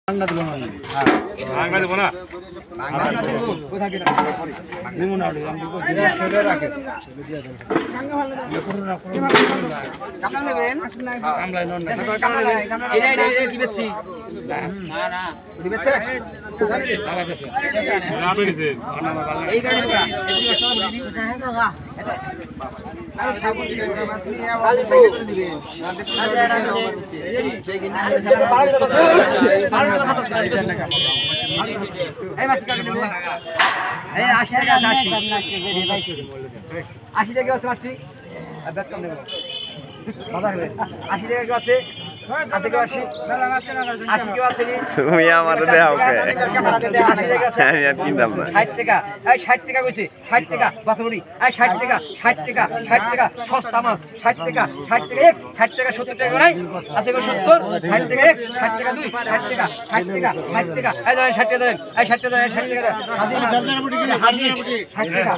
বাংলা দিব না বাংলা দেব না বাংলা দিব কোথা কি দিব না আমি কইছি ছেলে রাখে কামলা নেবেন কামলা নন না কামলা এটা কি বেচছি না না দিবেছে আমার কাছে আপনি নিছে এই গাড়ি দিবা কোথায় আছে গা আর সাবুন দিবেন মাছ নিয়ে আবার দিবেন এই কিনা এই মাছ কাটে দেব এই 80 টাকা 80 টাকা আছে মাছটি আর বেতন দেব বাজার হবে 80 টাকা কি আছে 80 টাকা 80 কি আছে নি তুমি আমারে দাও কে 80 টাকা আছে আমি আর কিনতাম না 60 টাকা এই 60 টাকা কইছে 60 টাকা বাসুরি এই 60 টাকা 60 টাকা 60 টাকা সস্তা মাছ 60 টাকা 60 টাকা এক 60 টাকা 70 টাকা নাই আছে কো 70 60 টাকা এক 60 টাকা দুই 60 টাকা 60 টাকা 60 টাকা এই ধরেন 60 টাকা ধরেন এই 60 টাকা ধরেন 60 টাকা হাজির হাজির 60 টাকা